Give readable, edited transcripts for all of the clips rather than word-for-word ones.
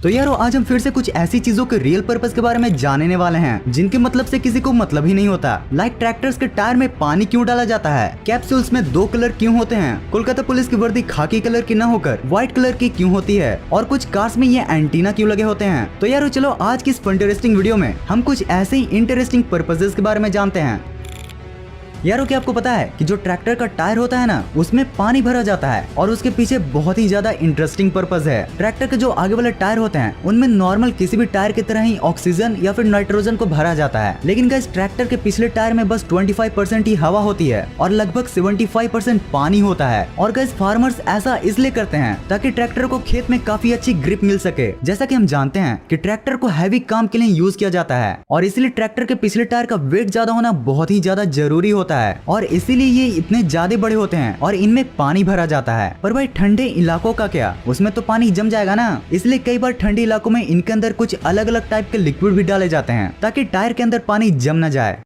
तो यारो आज हम फिर से कुछ ऐसी चीजों के रियल पर्पस के बारे में जानने वाले हैं जिनके मतलब से किसी को मतलब ही नहीं होता। लाइक ट्रैक्टर्स के टायर में पानी क्यों डाला जाता है, कैप्सूल्स में 2 कलर क्यों होते हैं, कोलकाता पुलिस की वर्दी खाकी कलर की न होकर व्हाइट कलर की क्यों होती है, और कुछ कार्स में ये एंटीना क्यों लगे होते हैं। तो यारो चलो आज की इस इंटरेस्टिंग वीडियो में हम कुछ ऐसे ही इंटरेस्टिंग पर्पसेस के बारे में जानते हैं। यारो क्या आपको पता है कि जो ट्रैक्टर का टायर होता है ना, उसमें पानी भरा जाता है और उसके पीछे बहुत ही ज्यादा इंटरेस्टिंग पर्पस है। ट्रैक्टर के जो आगे वाले टायर होते हैं उनमें नॉर्मल किसी भी टायर की तरह ही ऑक्सीजन या फिर नाइट्रोजन को भरा जाता है, लेकिन गाइस ट्रैक्टर के पिछले टायर में बस 25% ही हवा होती है और लगभग 75% पानी होता है। और गाइस फार्मर्स ऐसा इसलिए करते हैं ताकि ट्रैक्टर को खेत में काफी अच्छी ग्रिप मिल सके। जैसा कि हम जानते हैं कि ट्रैक्टर को हैवी काम के लिए यूज किया जाता है और इसलिए ट्रैक्टर के पिछले टायर का वेट ज्यादा होना बहुत ही ज्यादा जरूरी होता है और इसीलिए ये इतने ज्यादा बड़े होते हैं और इनमें पानी भरा जाता है। पर भाई ठंडे इलाकों का क्या, उसमें तो पानी जम जाएगा ना, इसलिए कई बार ठंडे इलाकों में इनके अंदर कुछ अलग अलग टाइप के लिक्विड भी डाले जाते हैं ताकि टायर के अंदर पानी जम न जाए।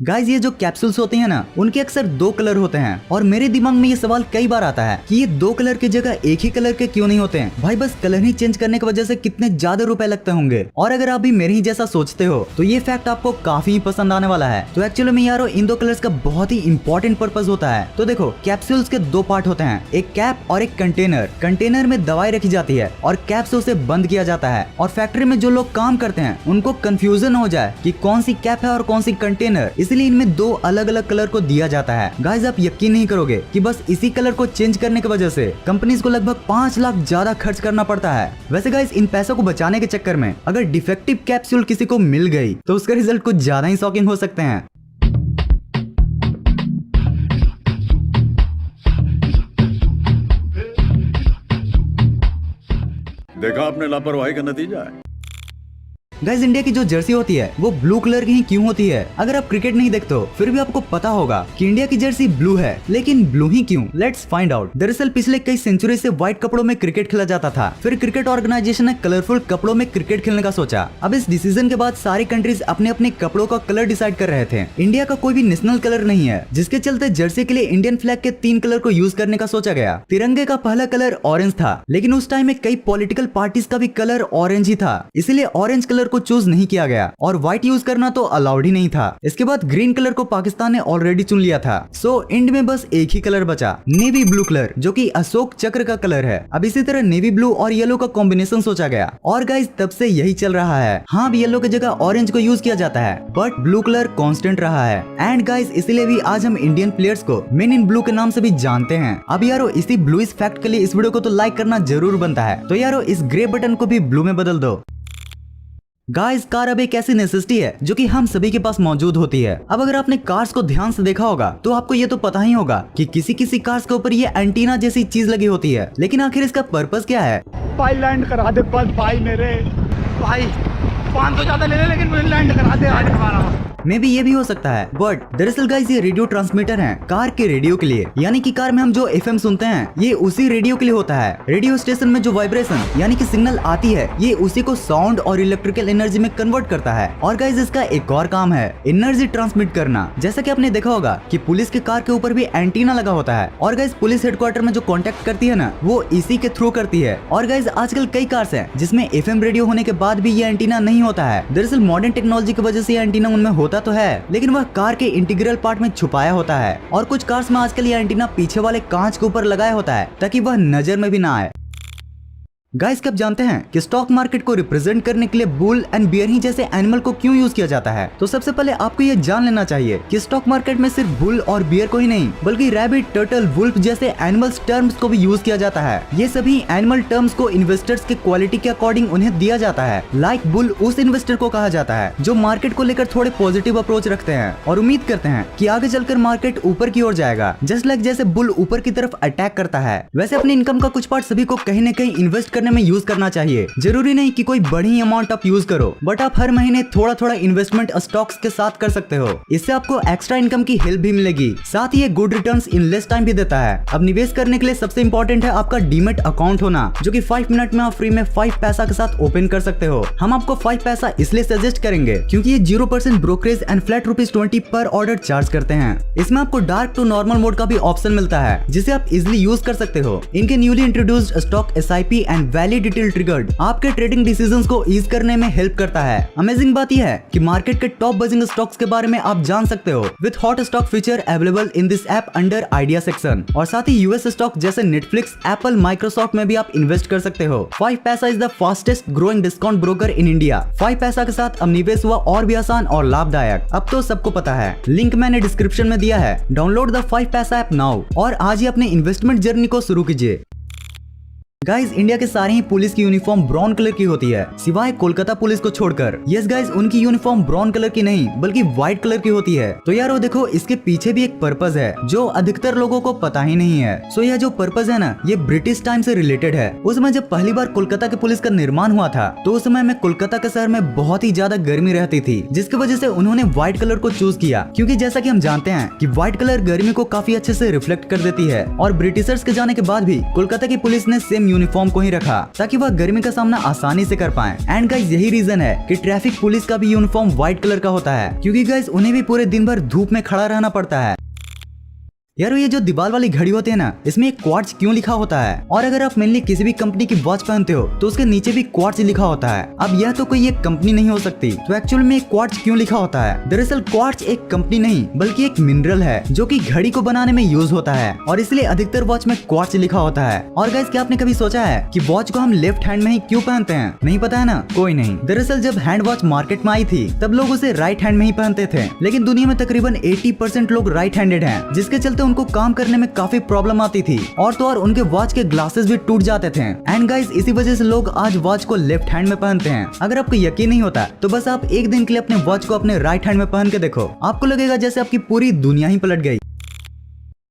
गाइस ये जो कैप्सूल्स होते हैं ना, उनके अक्सर 2 कलर होते हैं और मेरे दिमाग में ये सवाल कई बार आता है कि ये 2 कलर की जगह एक ही कलर के क्यों नहीं होते हैं। भाई बस कलर ही चेंज करने की वजह से कितने ज्यादा रुपए लगते होंगे। और अगर आप भी मेरे ही जैसा सोचते हो तो ये फैक्ट आपको काफी पसंद आने वाला है। तो एक्चुअली में यारो इन 2 कलर्स का बहुत ही इंपॉर्टेंट पर्पज होता है। तो देखो कैप्सूल्स के 2 पार्ट होते हैं, एक कैप और एक कंटेनर। कंटेनर में दवाई रखी जाती है और कैप से उसे बंद किया जाता है। और फैक्ट्री में जो लोग काम करते हैं उनको कंफ्यूजन हो जाए कि कौन सी कैप है और कौन सी कंटेनर, इसलिए इनमें 2 अलग अलग कलर को दिया जाता है। गाइस आप यकीन नहीं करोगे कि बस इसी कलर को चेंज करने की वजह से कंपनीज को लगभग 5 लाख ज्यादा खर्च करना पड़ता है। वैसे गाइस इन पैसों को बचाने के चक्कर में अगर डिफेक्टिव कैप्सूल किसी को मिल गई तो उसका रिजल्ट कुछ ज्यादा ही शॉकिंग हो सकते हैं। देखा आपने लापरवाही का नतीजा है। गाइस इंडिया की जो जर्सी होती है वो ब्लू कलर की ही क्यों होती है। अगर आप क्रिकेट नहीं देखते हो फिर भी आपको पता होगा कि इंडिया की जर्सी ब्लू है, लेकिन ब्लू ही क्यों, लेट्स फाइंड आउट। दरअसल पिछले कई सेंचुरी से व्हाइट कपड़ों में क्रिकेट खेला जाता था, फिर क्रिकेट ऑर्गेनाइजेशन ने कलरफुल कपड़ों में क्रिकेट खेलने का सोचा। अब इस डिसीजन के बाद सारी कंट्रीज अपने अपने कपड़ों का कलर डिसाइड कर रहे थे। इंडिया का कोई भी नेशनल कलर नहीं है, जिसके चलते जर्सी के लिए इंडियन फ्लैग के 3 कलर को यूज करने का सोचा गया। तिरंगे का पहला कलर ऑरेंज था, लेकिन उस टाइम में कई पॉलिटिकल पार्टीज का भी कलर ऑरेंज ही था, इसलिए ऑरेंज कलर को चूज नहीं किया गया और व्हाइट यूज करना तो अलाउड ही नहीं था। इसके बाद ग्रीन कलर को पाकिस्तान ने ऑलरेडी चुन लिया था। सो इंड में बस एक ही कलर बचा, नेवी ब्लू कलर, जो कि अशोक चक्र का कलर है। अब इसी तरह नेवी ब्लू और येलो का कॉम्बिनेशन सोचा गया और गाइस तब से यही चल रहा है। हाँ येलो की जगह ऑरेंज को यूज किया जाता है, बट ब्लू कलर कांस्टेंट रहा है। एंड गाइस इसलिए भी आज हम इंडियन प्लेयर्स को मेन इन ब्लू के नाम से भी जानते हैं। अब यारो इसी ब्लू इस फैक्ट के लिए इस वीडियो को तो लाइक करना जरूर बनता है। तो यारो इस ग्रे बटन को भी ब्लू में बदल दो। गाइस कार अब एक ऐसी नेसेसिटी है जो कि हम सभी के पास मौजूद होती है। अब अगर आपने कार्स को ध्यान से देखा होगा तो आपको ये तो पता ही होगा कि किसी किसी कार्स के ऊपर ये एंटीना जैसी चीज लगी होती है, लेकिन आखिर इसका पर्पस क्या है। भाई लैंड करा दे बस भाई, मेरे भाई 500 ज्यादा ले ले लेकिन मुझे लैंड करा दे आज हमारा। मे भी ये भी हो सकता है, बट दरअसल गाइस ये रेडियो ट्रांसमीटर है कार के रेडियो के लिए। यानी कि कार में हम जो एफएम सुनते हैं ये उसी रेडियो के लिए होता है। रेडियो स्टेशन में जो वाइब्रेशन यानी कि सिग्नल आती है ये उसी को साउंड और इलेक्ट्रिकल एनर्जी में कन्वर्ट करता है। और गाइस इसका एक और काम है एनर्जी ट्रांसमिट करना। जैसा कि आपने देखा होगा कि पुलिस के कार के ऊपर भी एंटीना लगा होता है और गाइस पुलिस हेडक्वार्टर में जो कॉन्टेक्ट करती है ना वो इसी के थ्रू करती है। और गाइस आजकल कई कार्स हैं जिसमें एफएम रेडियो होने के बाद भी ये एंटीना नहीं होता है। दरअसल मॉडर्न टेक्नोलॉजी की वजह से ये एंटीना उनमें होता तो है, लेकिन वह कार के इंटीग्रल पार्ट में छुपाया होता है। और कुछ कार्स में आजकल ये एंटीना पीछे वाले कांच के ऊपर लगाया होता है ताकि वह नजर में भी ना आए। गाइस कब जानते हैं कि स्टॉक मार्केट को रिप्रेजेंट करने के लिए बुल एंड बियर ही जैसे एनिमल को क्यों यूज किया जाता है। तो सबसे पहले आपको ये जान लेना चाहिए कि स्टॉक मार्केट में सिर्फ बुल और बियर को ही नहीं बल्कि रैबिट, टर्टल, वुल्फ जैसे एनिमल्स टर्म्स को भी यूज किया जाता है। ये सभी एनिमल टर्म्स को इन्वेस्टर्स के क्वालिटी के अकॉर्डिंग उन्हें दिया जाता है। लाइक बुल उस इन्वेस्टर को कहा जाता है जो मार्केट को लेकर थोड़े पॉजिटिव अप्रोच रखते हैं और उम्मीद करते हैं कि आगे चलकर मार्केट ऊपर की ओर जाएगा, जस्ट लाइक जैसे बुल ऊपर की तरफ अटैक करता है। वैसे अपनी इनकम का कुछ पार्ट सभी को कहीं न कहीं इन्वेस्ट करने में यूज करना चाहिए। जरूरी नहीं कि कोई बड़ी अमाउंट आप यूज करो, बट आप हर महीने थोड़ा थोड़ा इन्वेस्टमेंट स्टॉक्स के साथ कर सकते हो। इससे आपको एक्स्ट्रा इनकम की हेल्प भी मिलेगी, साथ ही ये good returns in less time भी देता है। अब निवेश करने के लिए सबसे इंपॉर्टेंट है आपका डीमेट अकाउंट होना, जो कि 5 मिनट में आप फ्री में 5 पैसा के साथ ओपन कर सकते हो। हम आपको 5 पैसा इसलिए सजेस्ट करेंगे क्योंकि ये 0% ब्रोकरेज एंड फ्लैट ₹20 पर ऑर्डर चार्ज करते हैं। इसमें आपको डार्क टू नॉर्मल मोड का भी ऑप्शन मिलता है जिसे आप इजिली यूज कर सकते हो। इनके newly introduced stock SIP and valley detail triggered आपके ट्रेडिंग डिसीजंस को ईज करने में हेल्प करता है। अमेजिंग बात यह है कि मार्केट के टॉप बजिंग स्टॉक्स के बारे में आप जान सकते हो with hot stock feature available in this app under idea section. और साथ ही यूएस स्टॉक जैसे नेटफ्लिक्स, एप्पल, माइक्रोसॉफ्ट में भी आप इन्वेस्ट कर सकते हो। 5 पैसा is the fastest growing discount broker in India. 5 पैसा के साथ अब निवेश हुआ और भी आसान और लाभदायक। अब तो सबको पता है, लिंक मैंने डिस्क्रिप्शन में दिया है। डाउनलोड द 5 पैसा ऐप नाउ और आज ही अपने इन्वेस्टमेंट जर्नी को शुरू कीजिए। गाइज, इंडिया के सारे ही पुलिस की यूनिफॉर्म ब्राउन कलर की होती है सिवाय कोलकाता पुलिस को छोड़कर। यस गाइज, उनकी यूनिफॉर्म ब्राउन कलर की नहीं बल्कि व्हाइट कलर की होती है। तो यार वो देखो, इसके पीछे भी एक पर्पस है जो अधिकतर लोगों को पता ही नहीं है। सो यह जो पर्पस है ना, ये ब्रिटिश टाइम से रिलेटेड है। उस समय जब पहली बार कोलकाता के पुलिस का निर्माण हुआ था तो उस समय में कोलकाता के शहर में बहुत ही ज्यादा गर्मी रहती थी, जिसकी वजह से उन्होंने व्हाइट कलर को चूज किया। क्योंकि जैसा कि हम जानते हैं कि व्हाइट कलर गर्मी को काफी अच्छे से रिफ्लेक्ट कर देती है। और ब्रिटिशर्स के जाने के बाद भी कोलकाता की पुलिस ने सेम यूनिफॉर्म को ही रखा ताकि वह गर्मी का सामना आसानी से कर पाए। एंड गाइस, यही रीजन है कि ट्रैफिक पुलिस का भी यूनिफॉर्म व्हाइट कलर का होता है, क्योंकि गाइस उन्हें भी पूरे दिन भर धूप में खड़ा रहना पड़ता है। यार ये जो दीवार वाली घड़ी होती है ना, इसमें एक क्वार्ट्ज क्यों लिखा होता है? और अगर आप मेनली किसी भी कंपनी की वॉच पहनते हो तो उसके नीचे भी क्वार्ट्ज लिखा होता है। अब यह तो कोई एक कंपनी नहीं हो सकती, तो एक्चुअल में क्वार्ट्ज क्यों लिखा होता है? दरअसल क्वार्ट्ज एक कंपनी नहीं बल्कि एक मिनरल है जो कि घड़ी को बनाने में यूज होता है, और इसलिए अधिकतर वॉच में क्वार्ट्ज लिखा होता है। और गाइस, क्या आपने कभी सोचा है कि वॉच को हम लेफ्ट हैंड में ही क्यों पहनते हैं? नहीं पता है ना? कोई नहीं। दरअसल जब हैंड वॉच मार्केट में आई थी तब लोग उसे राइट हैंड में ही पहनते थे, लेकिन दुनिया में तकरीबन 80% लोग राइट हैंडेड हैं, जिसके चलते उनको काम करने में काफी प्रॉब्लम आती थी और तो और उनके वॉच के ग्लासेस भी टूट जाते थे। एंड गाइस, इसी वजह से लोग आज वॉच को लेफ्ट हैंड में पहनते हैं। अगर आपको यकीन नहीं होता तो बस आप एक दिन के लिए अपने वॉच को अपने राइट हैंड में पहन के देखो, आपको लगेगा जैसे आपकी पूरी दुनिया ही पलट गई।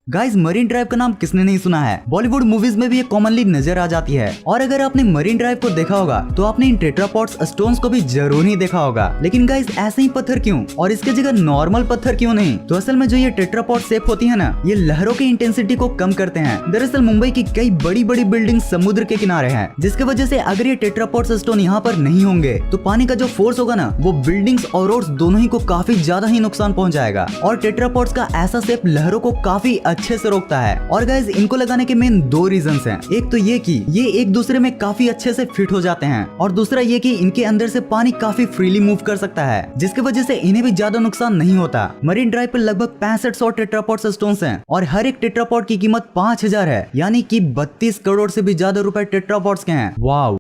गाइस, मरीन ड्राइव का नाम किसने नहीं सुना है? बॉलीवुड मूवीज में भी ये कॉमनली नजर आ जाती है। और अगर आपने मरीन ड्राइव को देखा होगा तो आपने इन टेट्रापॉड्स स्टोन्स को भी जरूर ही देखा होगा। लेकिन गाइस, ऐसे ही पत्थर क्यों और इसके जगह नॉर्मल पत्थर क्यों नहीं? तो असल में जो ये टेट्रापॉड शेप होती है ना, ये लहरों की इंटेंसिटी को कम करते हैं। दरअसल मुंबई की कई बड़ी बड़ी बिल्डिंग समुद्र के किनारे है, जिसकी वजह से अगर ये टेट्रापॉड स्टोन यहाँ पर नहीं होंगे तो पानी का जो फोर्स होगा ना, वो बिल्डिंग्स और रोड्स दोनों ही को काफी ज्यादा ही नुकसान पहुंचाएगा। और टेट्रापॉड्स का ऐसा शेप लहरों को काफी अच्छे से रोकता है। और गाइस, इनको लगाने के मेन 2 रीजंस हैं। एक तो ये कि ये एक दूसरे में काफी अच्छे से फिट हो जाते हैं, और दूसरा ये कि इनके अंदर से पानी काफी फ्रीली मूव कर सकता है, जिसकी वजह से इन्हें भी ज्यादा नुकसान नहीं होता। मरीन ड्राइव पर लगभग 6500 टेट्रापॉड स्टोन्स हैं और हर एक टेट्रापॉड की कीमत 5000 है, यानी कि 32 करोड़ से भी ज्यादा रुपए टेट्रापॉड्स के हैं। वाव!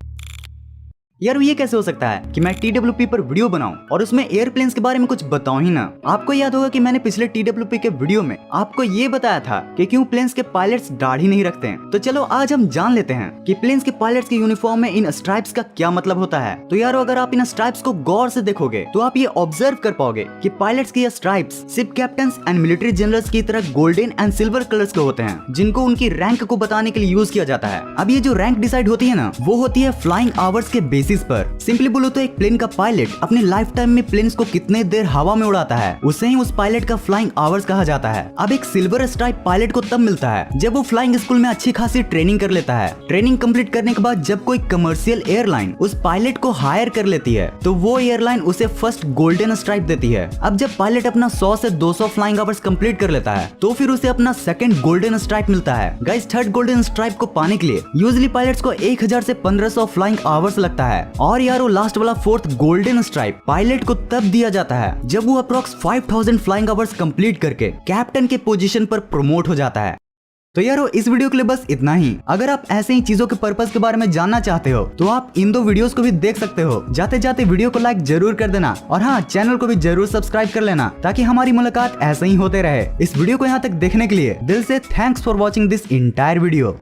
यार ये कैसे हो सकता है कि मैं TWP पर वीडियो बनाऊं और उसमें एयरप्लेन्स के बारे में कुछ बताऊं ही ना? आपको याद होगा कि मैंने पिछले TWP के वीडियो में आपको ये बताया था कि क्यों प्लेन्स के पायलट्स दाढ़ी नहीं रखते हैं। तो चलो आज हम जान लेते हैं कि प्लेन्स के पायलट्स के यूनिफॉर्म में इन स्ट्राइप्स का क्या मतलब होता है। तो यार, अगर आप इन स्ट्राइप्स को गौर से देखोगे तो आप ये ऑब्जर्व कर पाओगे कि पायलट्स के ये stripes ship captains and military generals की तरह गोल्डन एंड सिल्वर कलर्स के होते हैं, जिनको उनकी रैंक को बताने के लिए यूज किया जाता है। अब ये जो रैंक डिसाइड होती है ना, वो होती है फ्लाइंग आवर्स के बेसिस पर। सिंपली बोलो तो एक प्लेन का पायलट अपने लाइफ टाइम में प्लेन्स को कितने देर हवा में उड़ाता है, उसे ही उस पायलट का फ्लाइंग आवर्स कहा जाता है। अब एक सिल्वर स्ट्राइप पायलट को तब मिलता है जब वो फ्लाइंग स्कूल में अच्छी खासी ट्रेनिंग कर लेता है। ट्रेनिंग कंप्लीट करने के बाद जब कोई कमर्शियल एयरलाइन उस पायलट को हायर कर लेती है तो वो एयरलाइन उसे फर्स्ट गोल्डन स्ट्राइप देती है। अब जब पायलट अपना 100 से 200 फ्लाइंग आवर्स कंप्लीट कर लेता है तो फिर उसे अपना सेकंड गोल्डन स्ट्राइप मिलता है। गाइस, थर्ड गोल्डन स्ट्राइप को पाने के लिए यूजुअली पायलट्स को 1000 से 1500 फ्लाइंग आवर्स लगता है। और यार, वो लास्ट वाला 4th गोल्डन स्ट्राइप पायलट को तब दिया जाता है जब वो अप्रॉक्स 5000 फ्लाइंग आवर्स कंप्लीट करके कैप्टन के पोजीशन पर प्रमोट हो जाता है। तो यारो, इस वीडियो के लिए बस इतना ही। अगर आप ऐसे ही चीजों के पर्पस के बारे में जानना चाहते हो तो आप इन 2 वीडियोस को भी देख सकते हो। जाते जाते वीडियो को लाइक जरूर कर देना और हाँ, चैनल को भी जरूर सब्सक्राइब कर लेना ताकि हमारी मुलाकात ऐसे ही होते रहे। इस वीडियो को यहाँ तक देखने के लिए दिल से thanks for watching this entire video.